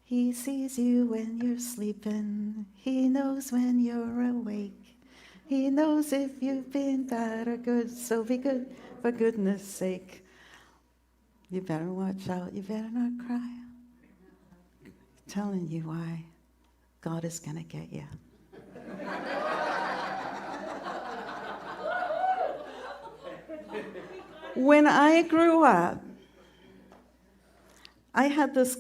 He sees you when you're sleeping. He knows when you're awake. He knows if you've been bad or good, so be good for goodness sake. You better watch out. You better not cry. I'm telling you why. God is going to get you. When I grew up, I had this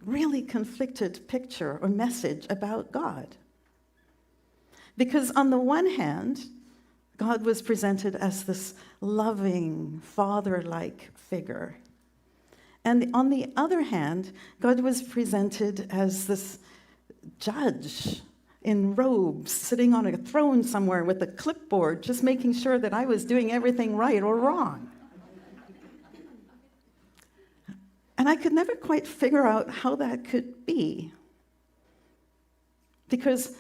really conflicted picture or message about God. Because on the one hand, God was presented as this loving, father-like figure. And on the other hand, God was presented as this judge in robes, sitting on a throne somewhere with a clipboard, just making sure that I was doing everything right or wrong. And I could never quite figure out how that could be. Because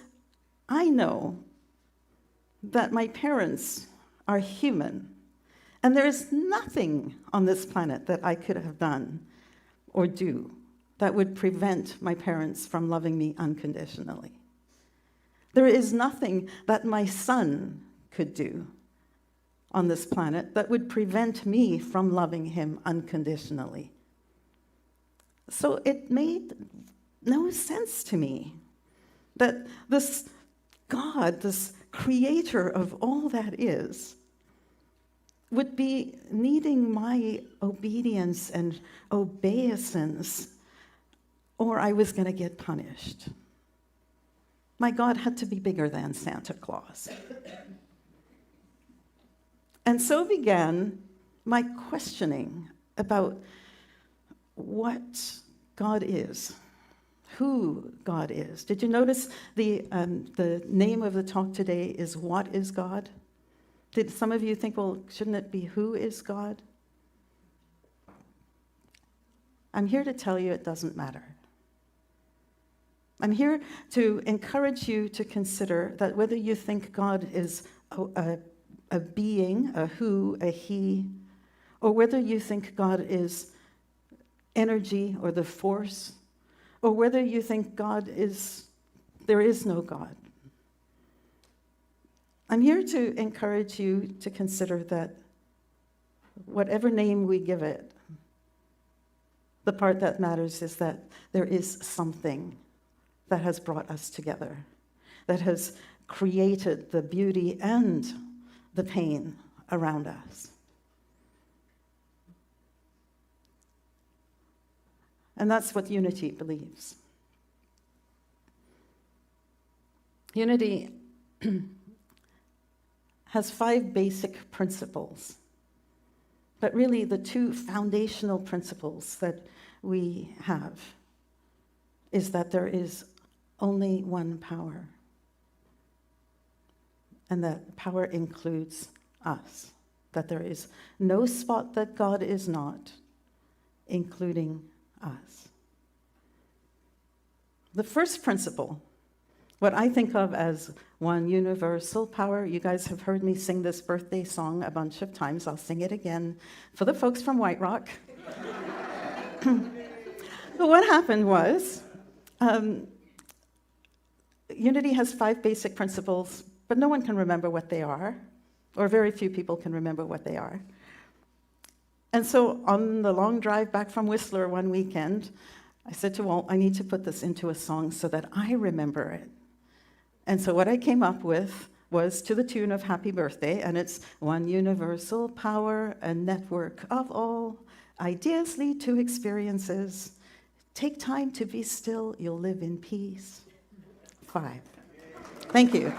I know that my parents are human, and there is nothing on this planet that I could have done or do that would prevent my parents from loving me unconditionally. There is nothing that my son could do on this planet that would prevent me from loving him unconditionally. So it made no sense to me that this God, this creator of all that is, would be needing my obedience and obeisance, or I was going to get punished. My God had to be bigger than Santa Claus. And so began my questioning about what God is, who God is. Did you notice the name of the talk today is What is God? Did some of you think, well, shouldn't it be who is God? I'm here to tell you it doesn't matter. I'm here to encourage you to consider that whether you think God is a being, a who, a he, or whether you think God is energy or the force, or whether you think there is no God. I'm here to encourage you to consider that whatever name we give it, the part that matters is that there is something that has brought us together, that has created the beauty and the pain around us. And that's what unity believes. Unity has 5 basic principles, but really the 2 foundational principles that we have is that there is only one power, and that power includes us, that there is no spot that God is not, including us. The first principle, what I think of as one universal power, you guys have heard me sing this birthday song a bunch of times. I'll sing it again for the folks from White Rock. But what happened was, unity has 5 basic principles, but no one can remember what they are, or very few people can remember what they are. And so on the long drive back from Whistler one weekend, I said to Walt, I need to put this into a song so that I remember it. And so what I came up with was to the tune of Happy Birthday, and it's one universal power, a network of all ideas lead to experiences. Take time to be still, you'll live in peace. 5. Thank you.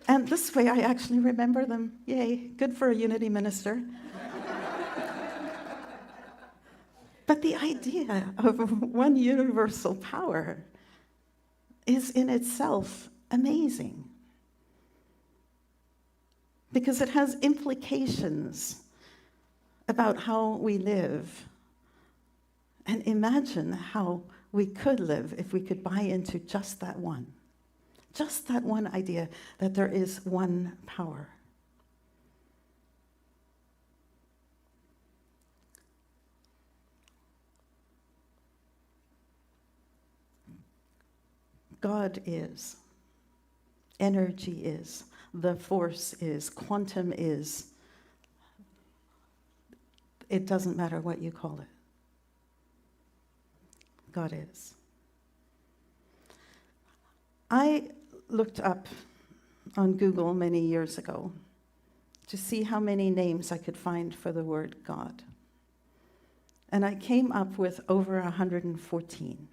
And this way I actually remember them. Yay, good for a unity minister. But the idea of one universal power is in itself amazing, because it has implications about how we live. And imagine how we could live if we could buy into just that one idea, that there is one power. God is. Energy is. The force is. Quantum is. It doesn't matter what you call it. God is. I looked up on Google many years ago to see how many names I could find for the word God. And I came up with over 114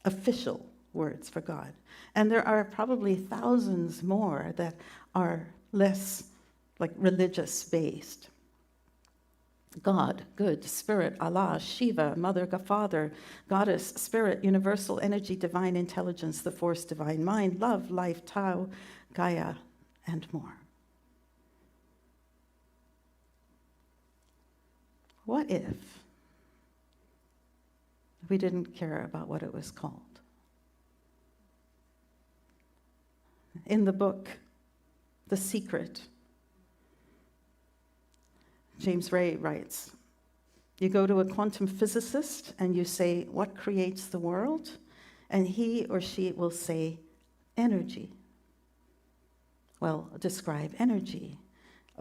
official words for God. And there are probably thousands more that are less like religious based. God, good, spirit, Allah, Shiva, mother, father, goddess, spirit, universal energy, divine intelligence, the force, divine mind, love, life, Tao, Gaia, and more. What if we didn't care about what it was called? In the book, The Secret, James Ray writes, you go to a quantum physicist and you say, what creates the world? And he or she will say, energy. Well, describe energy.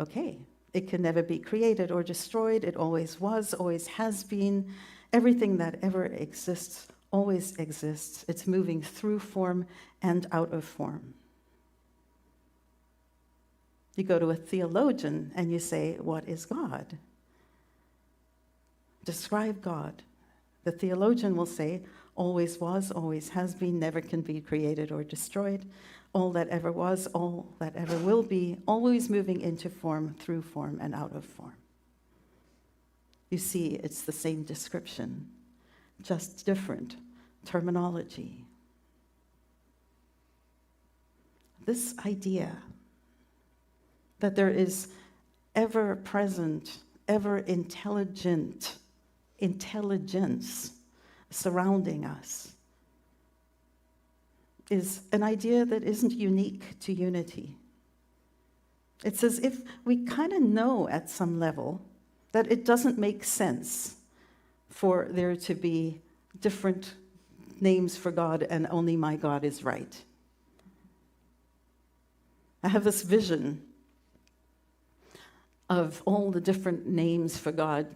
Okay, it can never be created or destroyed. It always was, always has been. Everything that ever exists always exists. It's moving through form and out of form. You go to a theologian and you say, what is God? Describe God. The theologian will say, always was, always has been, never can be created or destroyed. All that ever was, all that ever will be, always moving into form, through form, and out of form. You see, it's the same description, just different terminology. This idea that there is ever-present, ever-intelligent intelligence surrounding us is an idea that isn't unique to Unity. It's as if we kind of know at some level that it doesn't make sense for there to be different names for God and only my God is right. I have this vision of all the different names for God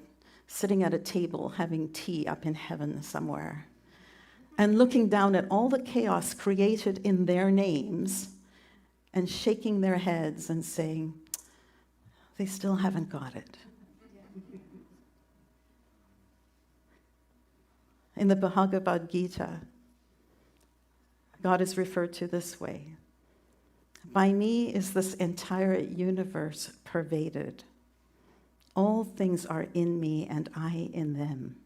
sitting at a table having tea up in heaven somewhere and looking down at all the chaos created in their names and shaking their heads and saying, they still haven't got it. In the Bhagavad Gita, God is referred to this way. By me is this entire universe pervaded. All things are in me and I in them.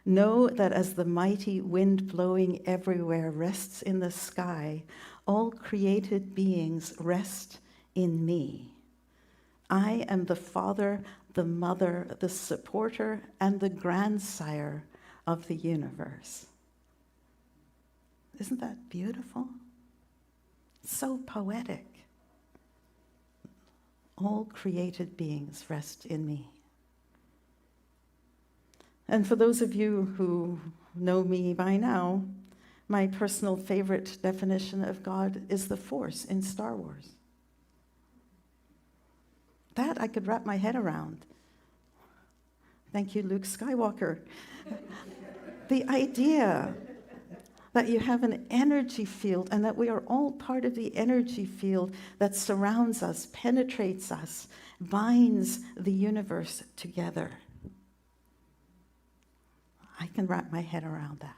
Know that as the mighty wind blowing everywhere rests in the sky, all created beings rest in me. I am the father, the mother, the supporter, and the grandsire of the universe. Isn't that beautiful? So poetic. All created beings rest in me. And for those of you who know me by now, my personal favorite definition of God is the Force in Star Wars. That I could wrap my head around. Thank you, Luke Skywalker. The idea that you have an energy field and that we are all part of the energy field that surrounds us, penetrates us, binds the universe together. I can wrap my head around that.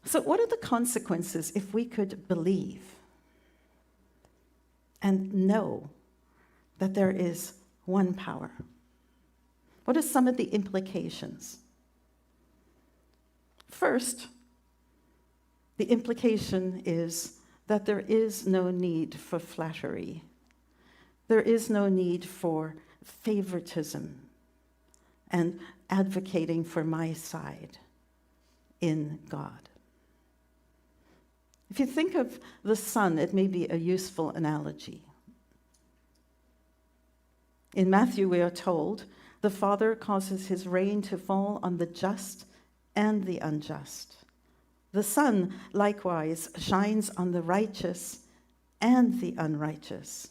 So what are the consequences if we could believe and know that there is one power? What are some of the implications? First, the implication is that there is no need for flattery. There is no need for favoritism and advocating for my side in God. If you think of the sun, it may be a useful analogy. In Matthew, we are told, the Father causes his rain to fall on the just and the unjust, The sun likewise shines on the righteous and the unrighteous.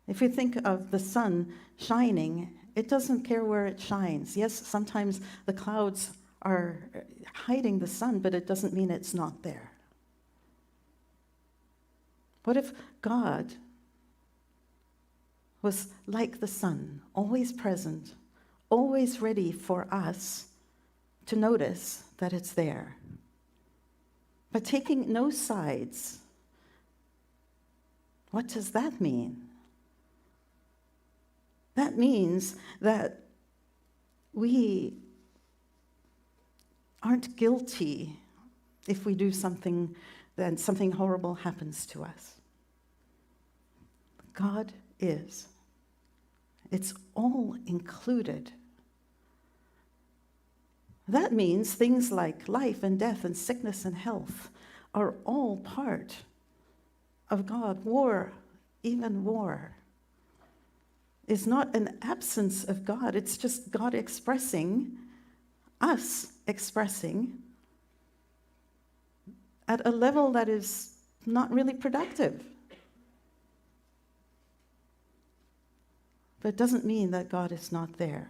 If you think of the sun shining, it doesn't care where it shines. Yes, sometimes the clouds are hiding the sun, but it doesn't mean it's not there. What if God was like the sun, always present, always ready for us to notice that it's there, but taking no sides? What does that mean? That means that we aren't guilty if we do something, then something horrible happens to us. God is. It's all included. That means things like life and death and sickness and health are all part of God. War, even war, is not an absence of God. It's just God expressing, us expressing, at a level that is not really productive. But it doesn't mean that God is not there.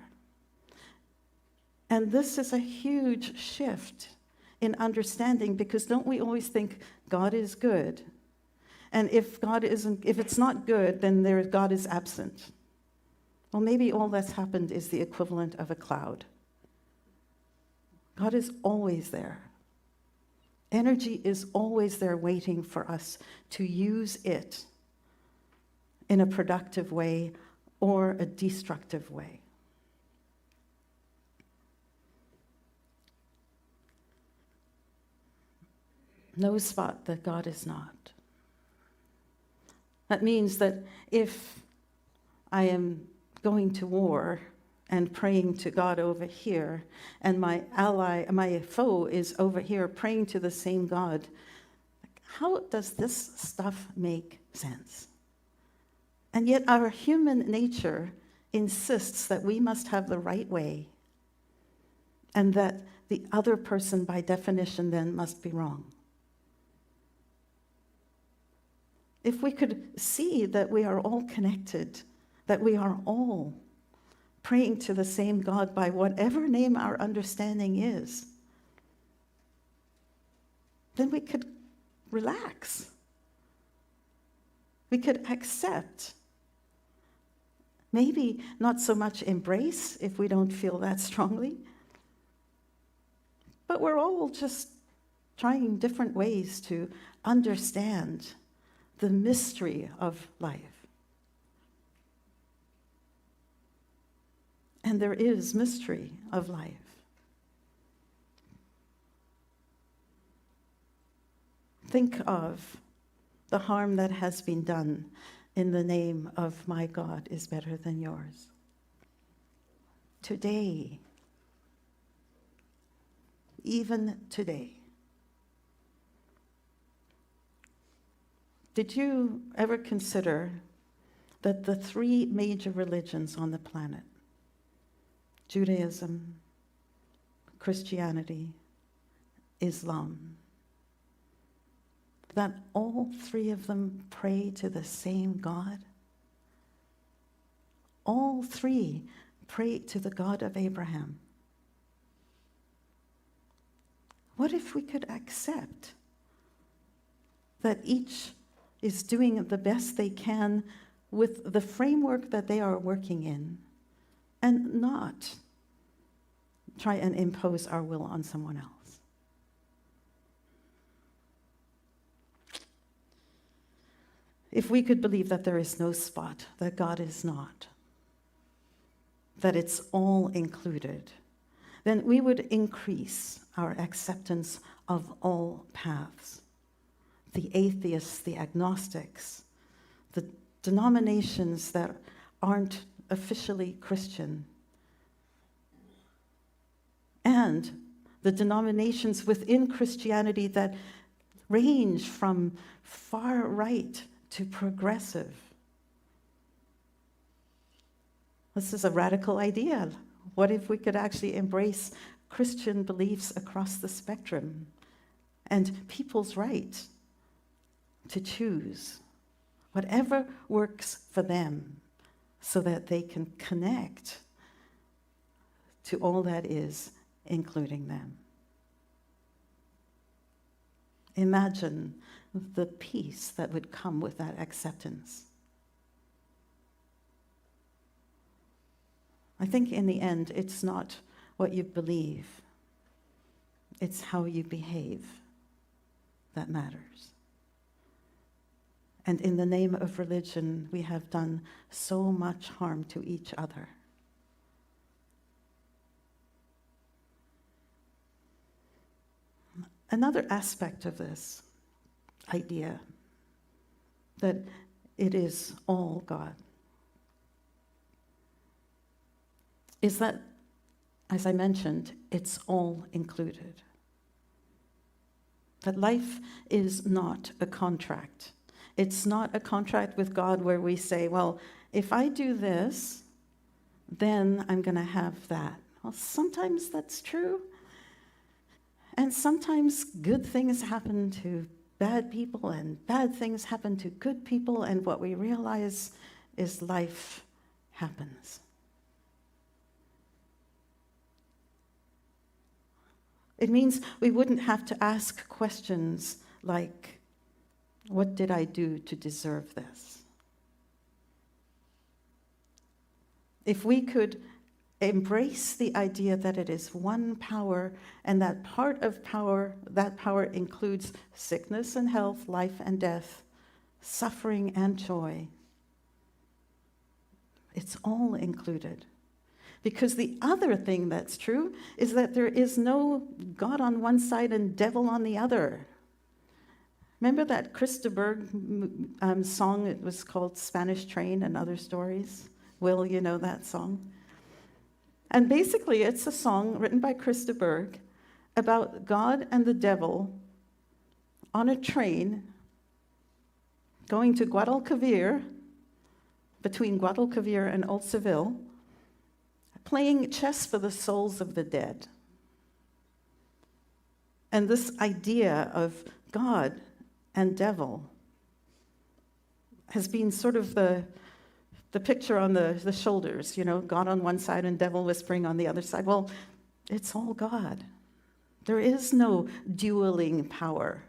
And this is a huge shift in understanding, because don't we always think God is good? And if it's not good, then God is absent. Well, maybe all that's happened is the equivalent of a cloud. God is always there. Energy is always there waiting for us to use it in a productive way or a destructive way. No spot that God is not. That means that if I am going to war and praying to God over here, and my foe is over here praying to the same God, how does this stuff make sense? And yet our human nature insists that we must have the right way, and that the other person, by definition, then must be wrong. If we could see that we are all connected, that we are all praying to the same God by whatever name our understanding is, then we could relax. We could accept. Maybe not so much embrace if we don't feel that strongly, but we're all just trying different ways to understand the mystery of life. And there is mystery of life. Think of the harm that has been done in the name of my God is better than yours. Today, even today. Did you ever consider that the three major religions on the planet, Judaism, Christianity, Islam, that all three of them pray to the same God? All three pray to the God of Abraham. What if we could accept that each is doing the best they can with the framework that they are working in, and not try and impose our will on someone else? If we could believe that there is no spot, that God is not, that it's all included, then we would increase our acceptance of all paths. The atheists, the agnostics, the denominations that aren't officially Christian, and the denominations within Christianity that range from far right to progressive. This is a radical idea. What if we could actually embrace Christian beliefs across the spectrum and people's right to choose whatever works for them so that they can connect to all that is, including them. Imagine the peace that would come with that acceptance. I think in the end, it's not what you believe, it's how you behave that matters. And in the name of religion, we have done so much harm to each other. Another aspect of this idea that it is all God is that, as I mentioned, it's all included. That life is not a contract. It's not a contract with God where we say, well, if I do this, then I'm going to have that. Well, sometimes that's true. And sometimes good things happen to bad people and bad things happen to good people, and what we realize is life happens. It means we wouldn't have to ask questions like, what did I do to deserve this? If we could embrace the idea that it is one power, and that part of power, that power includes sickness and health, life and death, suffering and joy. It's all included. Because the other thing that's true is that there is no God on one side and devil on the other. Remember that Chris de Burgh song? It was called Spanish Train and Other Stories. Will, you know that song? And basically, it's a song written by Chris de Burgh about God and the devil on a train going to Guadalquivir, between Guadalquivir and Old Seville, playing chess for the souls of the dead. And this idea of God and devil has been sort of the picture on the shoulders, you know, God on one side and devil whispering on the other side. Well, it's all God. There is no dueling power.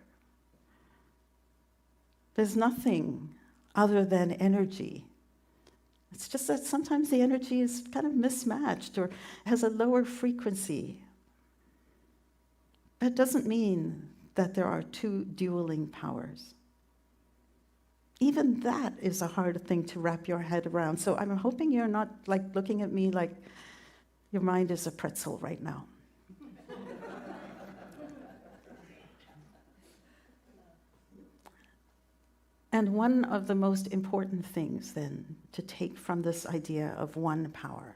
There's nothing other than energy. It's just that sometimes the energy is kind of mismatched or has a lower frequency. That doesn't mean that there are two dueling powers. Even that is a hard thing to wrap your head around. So I'm hoping you're not like looking at me like your mind is a pretzel right now. And one of the most important things then to take from this idea of one power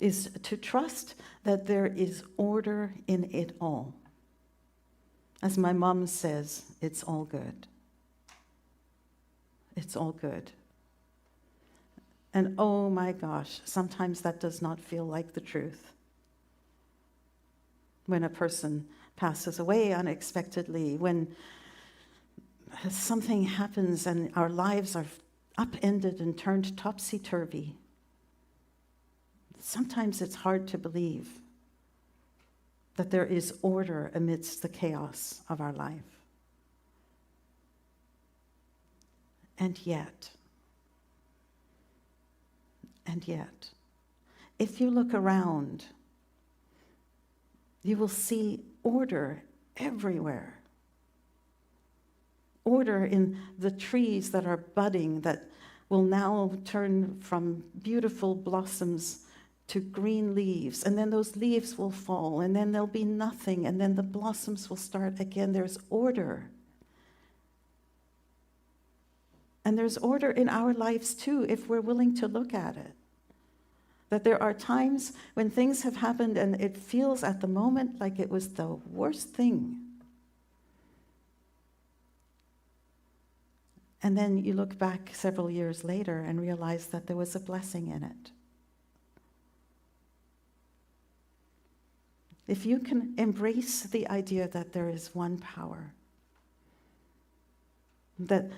is to trust that there is order in it all. As my mom says, it's all good. It's all good. And oh my gosh, sometimes that does not feel like the truth. When a person passes away unexpectedly, when something happens and our lives are upended and turned topsy-turvy, sometimes it's hard to believe that there is order amidst the chaos of our life. And yet, if you look around, you will see order everywhere. Order in the trees that are budding, that will now turn from beautiful blossoms to green leaves, and then those leaves will fall, and then there'll be nothing, and then the blossoms will start again. There's order. And there's order in our lives too, if we're willing to look at it. That there are times when things have happened and it feels at the moment like it was the worst thing. And then you look back several years later and realize that there was a blessing in it. if you can embrace the idea that there is one power, that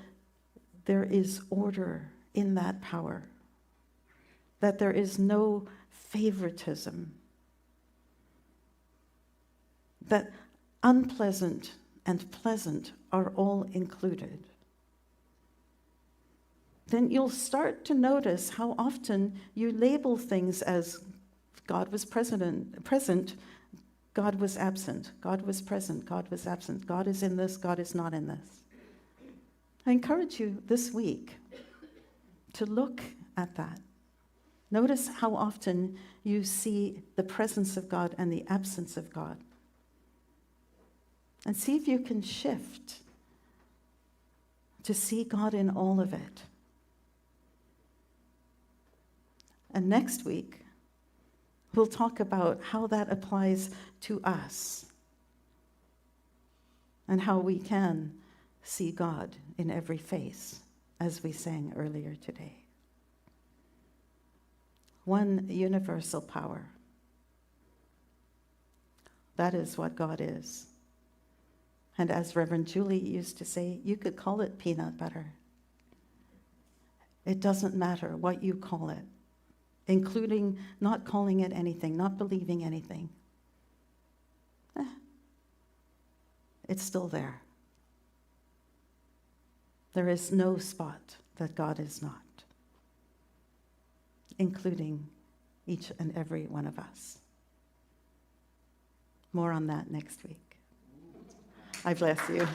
there is order in that power, that there is no favoritism, that unpleasant and pleasant are all included, then you'll start to notice how often you label things as God was present, God was absent, God was present, God was absent, God is in this, God is not in this. I encourage you this week to look at that. Notice how often you see the presence of God and the absence of God. And see if you can shift to see God in all of it. And next week, we'll talk about how that applies to us and how we can see God in every face, as we sang earlier today. One universal power. That is what God is. And as Reverend Julie used to say, you could call it peanut butter. It doesn't matter what you call it, including not calling it anything, not believing anything. It's still there. There is no spot that God is not, including each and every one of us. More on that next week. I bless you.